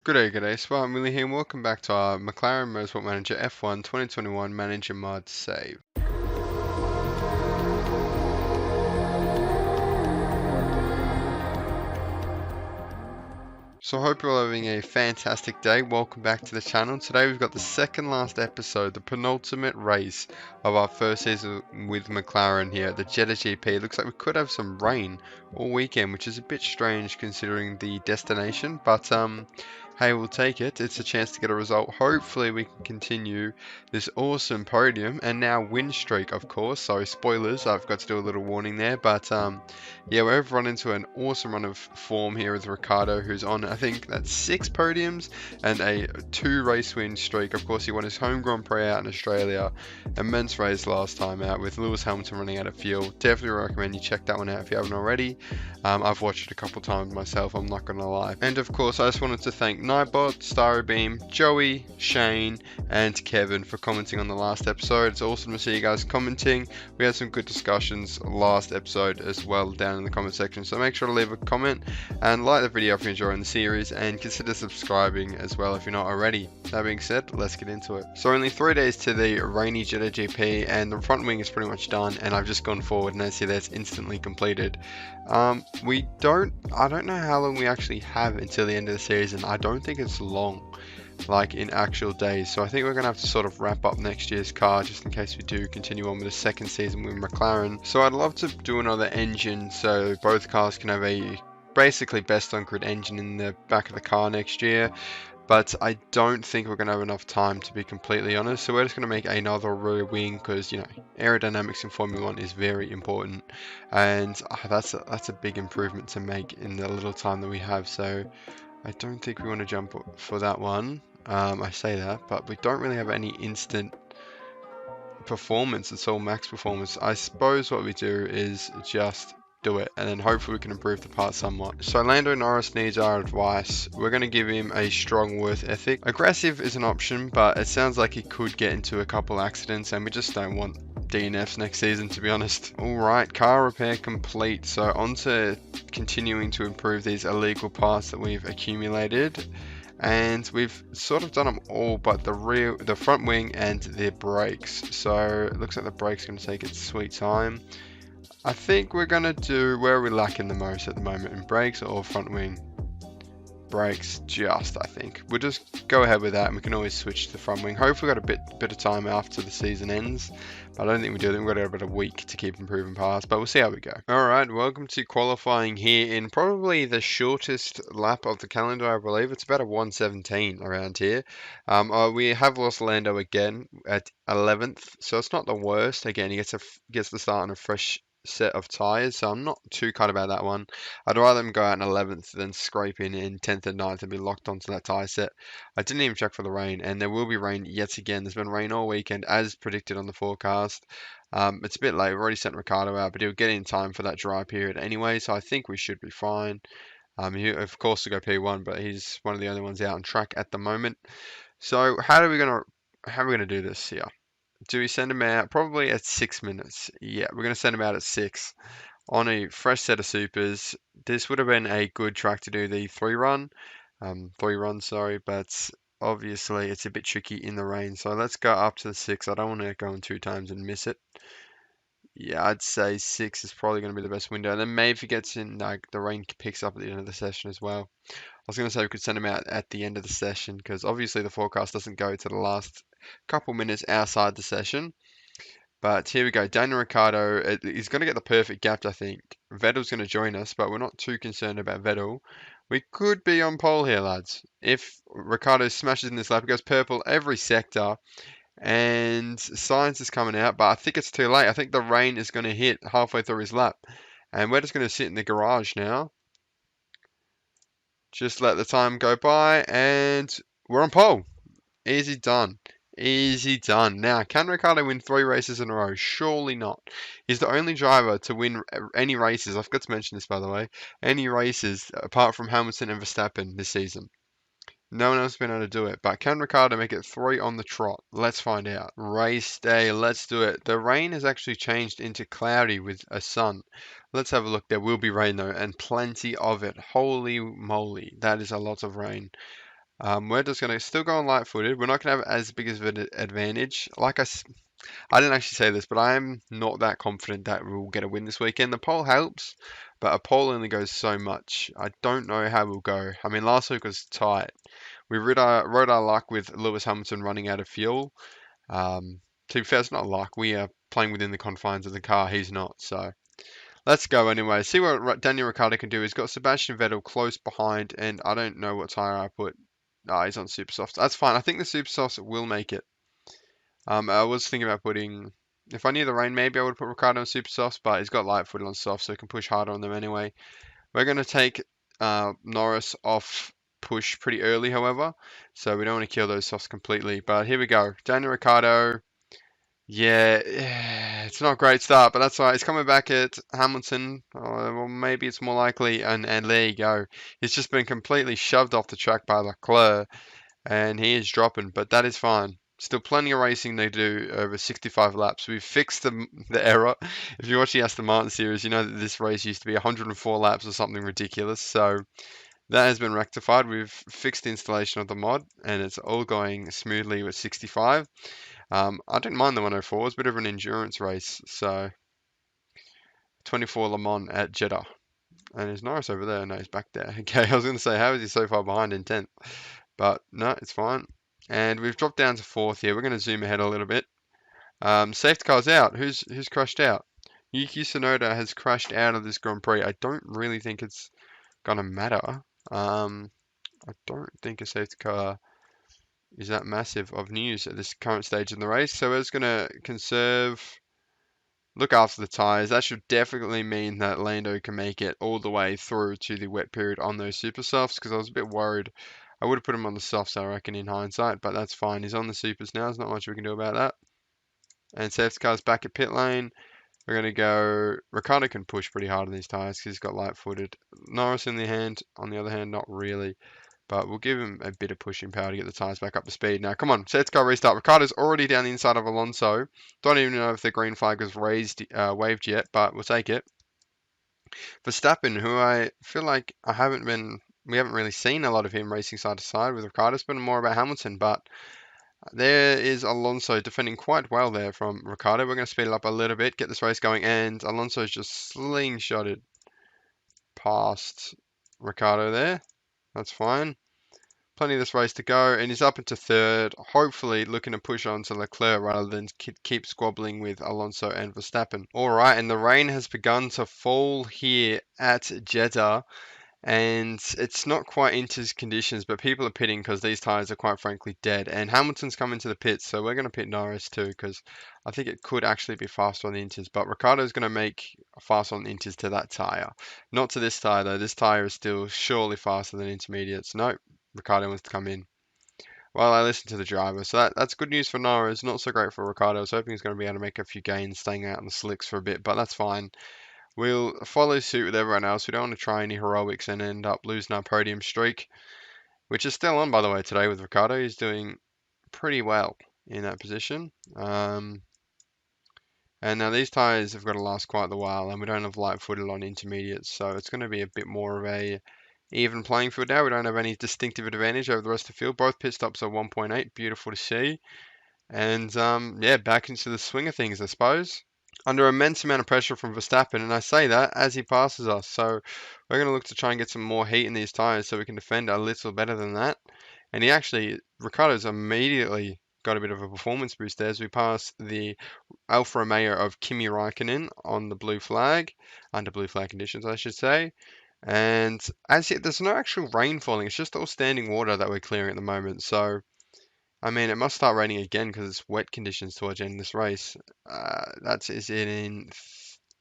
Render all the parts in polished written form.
Good day, Smart Willie here, and welcome back to our McLaren Motorsport Manager F1 2021 Manager Mod save. So I hope you're all having a fantastic day. Welcome back to the channel. Today we've got the second last episode, the penultimate race of our first season with McLaren here at the Jeddah GP. It looks like we could have some rain all weekend, which is a bit strange considering the destination, but hey, we'll take it. It's a chance to get a result. Hopefully we can continue this awesome podium and now win streak, of course. So spoilers, I've got to do a little warning there, but yeah, we've run into an awesome run of form here with Ricciardo, who's on, I think that's 6 podiums and a 2 race win streak. Of course, he won his home Grand Prix out in Australia, immense race last time out with Lewis Hamilton running out of fuel. Definitely recommend you check that one out if you haven't already. I've watched it a couple times myself, I'm not gonna lie. And of course, I just wanted to thank Nightbot, Starbeam, Joey, Shane, and Kevin for commenting on the last episode. It's awesome to see you guys commenting. We had some good discussions last episode as well down in the comment section, so make sure to leave a comment and like the video if you're enjoying the series, and consider subscribing as well if you're not already. That being said, let's get into it. So only 3 days to the rainy Jeddah GP, and the front wing is pretty much done, and I've just gone forward and I see that's instantly completed. I don't know how long we actually have until the end of the season. I don't think it's long, like in actual days, so I think we're gonna have to sort of wrap up next year's car just in case we do continue on with the second season with McLaren. So I'd love to do another engine so both cars can have a basically best on grid engine in the back of the car next year, but I don't think we're going to have enough time, to be completely honest. So we're just going to make another rear wing because, you know, aerodynamics in Formula 1 is very important, and that's a big improvement to make in the little time that we have. So I don't think we want to jump for that one. I say that, but we don't really have any instant performance. It's all max performance. I suppose what we do is just do it, and then hopefully we can improve the part somewhat. So Lando Norris needs our advice. We're going to give him a strong worth ethic. Aggressive is an option, but it sounds like he could get into a couple accidents, and we just don't want DNFs next season, to be honest. Alright, car repair complete. So on to continuing to improve these illegal parts that we've accumulated. And we've sort of done them all but the front wing and the brakes. So it looks like the brakes are going to take its sweet time. I think we're going to do, where are we lacking the most at the moment, in brakes or front wing? Brakes, I think. We'll just go ahead with that, and we can always switch to the front wing. Hopefully we've got a bit of time after the season ends, but I don't think we do. I think we've got about a week to keep improving past, but we'll see how we go. Alright, welcome to qualifying here in probably the shortest lap of the calendar, I believe. It's about a 1:17 around here. We have lost Lando again at 11th, so it's not the worst. Again, he gets the start on a fresh set of tyres, so I'm not too cut about that one. I'd rather him go out in 11th than scrape in 10th and 9th and be locked onto that tyre set. I didn't even check for the rain, and there will be rain yet again. There's been rain all weekend as predicted on the forecast. It's a bit late. We've already sent Ricciardo out, but he'll get in time for that dry period anyway, so I think we should be fine. He of course will go P1, but he's one of the only ones out on track at the moment. So how are we gonna do this here? Do we send him out? Probably at 6 minutes. Yeah, we're going to send him out at 6 on a fresh set of supers. This would have been a good track to do the 3 run, sorry, but obviously it's a bit tricky in the rain. So let's go up to the 6. I don't want to go in 2 times and miss it. Yeah, I'd say 6 is probably going to be the best window. And then maybe if he gets in, like the rain picks up at the end of the session as well. I was going to say we could send him out at the end of the session because obviously the forecast doesn't go to the last couple minutes outside the session. But here we go. Daniel Ricciardo, he's going to get the perfect gap, I think. Vettel's going to join us, but we're not too concerned about Vettel. We could be on pole here, lads. If Ricciardo smashes in this lap, he goes purple every sector. And Sainz is coming out, but I think it's too late. I think the rain is going to hit halfway through his lap. And we're just going to sit in the garage now. Just let the time go by, and we're on pole. Easy done. Easy done. Now, can Ricciardo win 3 races in a row? Surely not. He's the only driver to win any races. I forgot to mention this, by the way. Any races apart from Hamilton and Verstappen this season. No one else has been able to do it. But can Ricciardo make it 3 on the trot? Let's find out. Race day. Let's do it. The rain has actually changed into cloudy with a sun. Let's have a look. There will be rain, though, and plenty of it. Holy moly. That is a lot of rain. We're just going to still go on light-footed. We're not going to have as big of an advantage. I didn't actually say this, but I'm not that confident that we'll get a win this weekend. The pole helps, but a pole only goes so much. I don't know how we'll go. I mean, last week was tight. We rode our luck with Lewis Hamilton running out of fuel. To be fair, it's not luck. We are playing within the confines of the car. He's not. So let's go anyway. See what Daniel Ricciardo can do. He's got Sebastian Vettel close behind, and I don't know what tyre I put. He's on super softs. That's fine. I think the super softs will make it. I was thinking about putting, if I knew the rain, maybe I would put Ricciardo on super softs, but he's got light footed on soft, so he can push harder on them anyway. We're going to take Norris off push pretty early, however, so we don't want to kill those softs completely. But here we go. Daniel Ricciardo. Yeah, it's not a great start, but that's all right. He's coming back at Hamilton. Well, maybe it's more likely, and there you go. He's just been completely shoved off the track by Leclerc, and he is dropping, but that is fine. Still plenty of racing they do over 65 laps. We've fixed the error. If you watch the Aston Martin series, you know that this race used to be 104 laps or something ridiculous. So that has been rectified. We've fixed the installation of the mod, and it's all going smoothly with 65. I don't mind the 104. It's a bit of an endurance race. So 24 Le Mans at Jeddah. And is Norris over there? No, he's back there. Okay, I was going to say, how is he so far behind in 10th? But no, it's fine. And we've dropped down to 4th here. We're going to zoom ahead a little bit. Safety car's out. Who's crashed out? Yuki Tsunoda has crashed out of this Grand Prix. I don't really think it's going to matter. I don't think a safety car is that massive of news at this current stage in the race. So we're just going to conserve, look after the tyres. That should definitely mean that Lando can make it all the way through to the wet period on those super softs, because I was a bit worried. I would have put him on the softs, I reckon, in hindsight, but that's fine. He's on the supers now. There's not much we can do about that. And safety car's back at pit lane. We're going to go. Ricciardo can push pretty hard on these tyres because he's got light-footed. Norris on the other hand, not really. But we'll give him a bit of pushing power to get the tyres back up to speed. Now, come on, safety car restart. Ricciardo's already down the inside of Alonso. Don't even know if the green flag was waved yet, but we'll take it. Verstappen, who I feel like we haven't really seen a lot of him racing side to side with Ricciardo. It's been more about Hamilton, but there is Alonso defending quite well there from Ricciardo. We're going to speed it up a little bit, get this race going, and Alonso's just slingshotted past Ricciardo there. That's fine. Plenty of this race to go, and he's up into 3rd, hopefully looking to push on to Leclerc rather than keep squabbling with Alonso and Verstappen. Alright, and the rain has begun to fall here at Jeddah, and it's not quite Inter's conditions, but people are pitting because these tyres are quite frankly dead, and Hamilton's coming to the pits, so we're going to pit Norris too, because I think it could actually be faster on the Inters, but Ricciardo's going to make fast on the Inters to that tyre. Not to this tyre though. This tyre is still surely faster than intermediates. Nope. Ricciardo wants to come in. Well, I listened to the driver, so that's good news for Norris. Not so great for Ricciardo. I was hoping he's going to be able to make a few gains, staying out in the slicks for a bit, but that's fine. We'll follow suit with everyone else. We don't want to try any heroics and end up losing our podium streak, which is still on, by the way, today with Ricciardo. He's doing pretty well in that position. And now these tyres have got to last quite a while, and we don't have light-footed on intermediates, so it's going to be a bit more of a even playing field now. We don't have any distinctive advantage over the rest of the field. Both pit stops are 1.8. Beautiful to see. And yeah, back into the swing of things, I suppose. Under immense amount of pressure from Verstappen, and I say that as he passes us. So we're going to look to try and get some more heat in these tyres so we can defend a little better than that. And Ricciardo's immediately got a bit of a performance boost there as we pass the Alfa Romeo of Kimi Raikkonen on the blue flag, under blue flag conditions, I should say. And as yet, there's no actual rain falling. It's just all standing water that we're clearing at the moment. So, I mean, it must start raining again because it's wet conditions towards the end of this race. That is in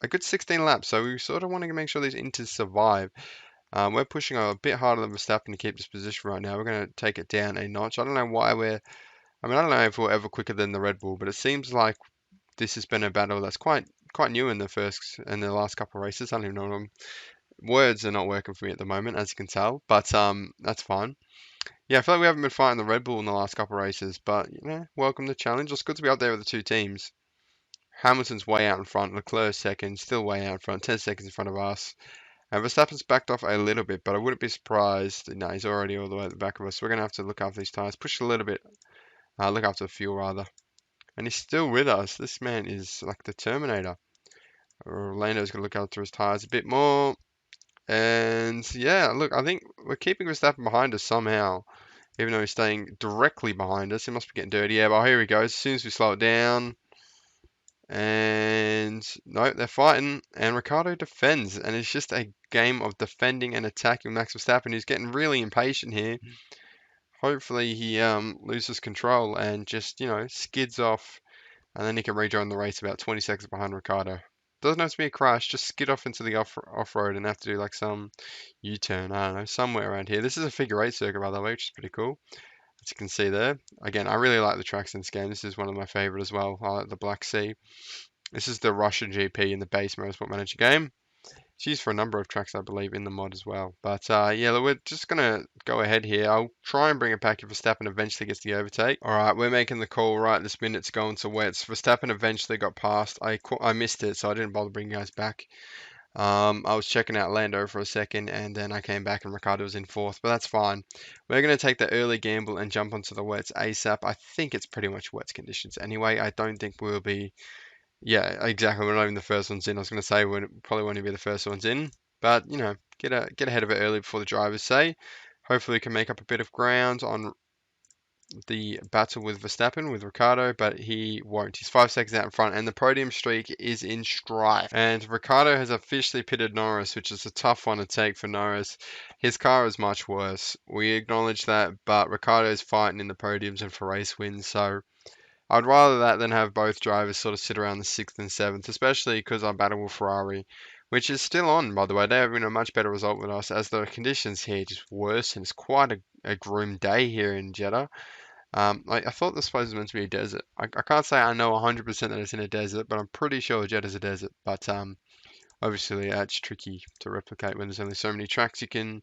a good 16 laps. So we sort of want to make sure these Inters survive. We're pushing a bit harder than Verstappen to keep this position right now. We're going to take it down a notch. I don't know why I don't know if we're ever quicker than the Red Bull, but it seems like this has been a battle that's quite new in the last couple of races. I don't even know them. Words are not working for me at the moment, as you can tell, but that's fine. Yeah, I feel like we haven't been fighting the Red Bull in the last couple of races, but welcome the challenge. It's good to be up there with the two teams. Hamilton's way out in front, Leclerc second, still way out in front, 10 seconds in front of us. And Verstappen's backed off a little bit, but I wouldn't be surprised. No, he's already all the way at the back of us. We're going to have to look after these tyres. Push a little bit. Look after the fuel, rather. And he's still with us. This man is like the Terminator. Orlando's going to look after his tyres a bit more. And yeah, look, I think we're keeping Verstappen behind us somehow. Even though he's staying directly behind us. He must be getting dirty. Yeah, but here he goes. As soon as we slow it down. And no, they're fighting, and Ricciardo defends, and it's just a game of defending and attacking Max Verstappen, who's getting really impatient here. Hopefully he loses control and just, skids off, and then he can rejoin the race about 20 seconds behind Ricciardo. Doesn't have to be a crash, just skid off into the off-road and have to do like some U-turn, I don't know, somewhere around here. This is a figure 8 circuit, by the way, which is pretty cool. As you can see there. Again, I really like the tracks in this game. This is one of my favorite as well. I like the Black Sea. This is the Russian GP in the base Motorsport Manager game. It's used for a number of tracks, I believe, in the mod as well. But yeah, look, we're just going to go ahead here. I'll try and bring it back if Verstappen eventually gets the overtake. All right, we're making the call right this minute to go into wets. Verstappen eventually got past. I missed it, so I didn't bother bringing you guys back. I was checking out Lando for a second, and then I came back and Ricciardo was in 4th, but that's fine. We're going to take the early gamble and jump onto the wets ASAP. I think it's pretty much wets conditions anyway. I don't think we'll be... Yeah, exactly. We're not even the first ones in. I was going to say we probably won't be the first ones in, but, get ahead of it early before the drivers say. Hopefully we can make up a bit of ground on the battle with Verstappen, with Ricciardo, but he won't. He's 5 seconds out in front, and the podium streak is in strife. And Ricciardo has officially pitted Norris, which is a tough one to take for Norris. His car is much worse. We acknowledge that, but Ricciardo is fighting in the podiums and for race wins, so I'd rather that than have both drivers sort of sit around the 6th and 7th, especially because I battle with Ferrari, which is still on, by the way. They're having a much better result with us, as the conditions here just worse, and it's quite a grim day here in Jeddah. I thought this place was meant to be a desert. I can't say I know 100% that it's in a desert, but I'm pretty sure Jeddah's a desert. But obviously, it's tricky to replicate when there's only so many tracks you can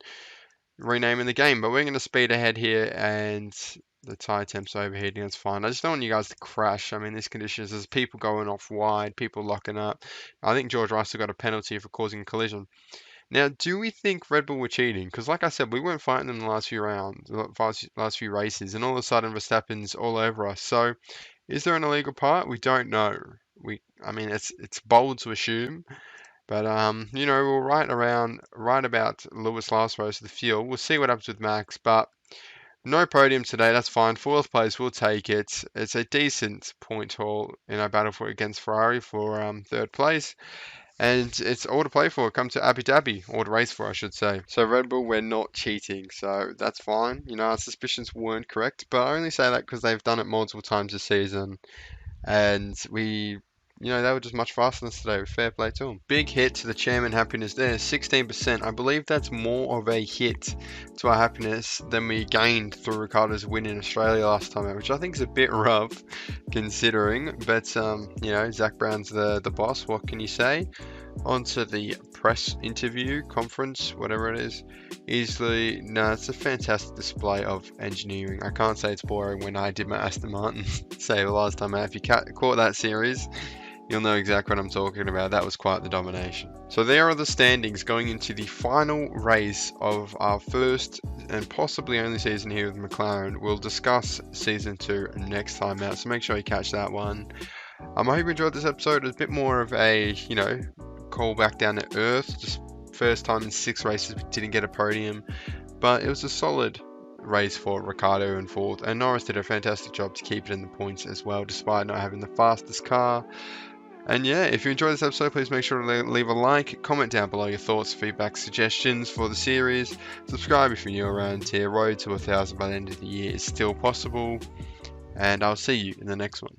rename in the game. But we're going to speed ahead here, and the tyre temp's overheating. That's fine. I just don't want you guys to crash. I mean, these conditions, there's people going off wide, people locking up. I think George Russell got a penalty for causing a collision. Now, do we think Red Bull were cheating? Because like I said, we weren't fighting them the last few rounds, last few races, and all of a sudden Verstappen's all over us. So, is there an illegal part? We don't know. I mean, it's bold to assume, but we're right about Lewis last race of the field. We'll see what happens with Max, but no podium today. That's fine. 4th place, we'll take it. It's a decent point haul in our battle against Ferrari for 3rd place. And it's all to play for. Come to Abu Dhabi, or to race for, I should say. So Red Bull, we're not cheating, so that's fine. Our suspicions weren't correct, but I only say that because they've done it multiple times this season, and they were just much faster than us today. Fair play to them. Big hit to the chairman happiness there, 16%. I believe that's more of a hit to our happiness than we gained through Ricciardo's win in Australia last time out, which I think is a bit rough considering. But Zach Brown's the boss. What can you say? On to the press interview, conference, whatever it is. It's a fantastic display of engineering. I can't say it's boring when I did my Aston Martin save last time out. If you caught that series, you'll know exactly what I'm talking about. That was quite the domination. So there are the standings going into the final race of our first and possibly only season here with McLaren. We'll discuss season 2 next time out, so make sure you catch that one. I hope you enjoyed this episode. It's a bit more of a, call back down to earth. Just first time in 6 races we didn't get a podium, but it was a solid race for Ricciardo in 4th, and Norris did a fantastic job to keep it in the points as well, despite not having the fastest car. And yeah, if you enjoyed this episode, please make sure to leave a like, comment down below your thoughts, feedback, suggestions for the series. Subscribe if you're new around here. Road to 1,000 by the end of the year is still possible. And I'll see you in the next one.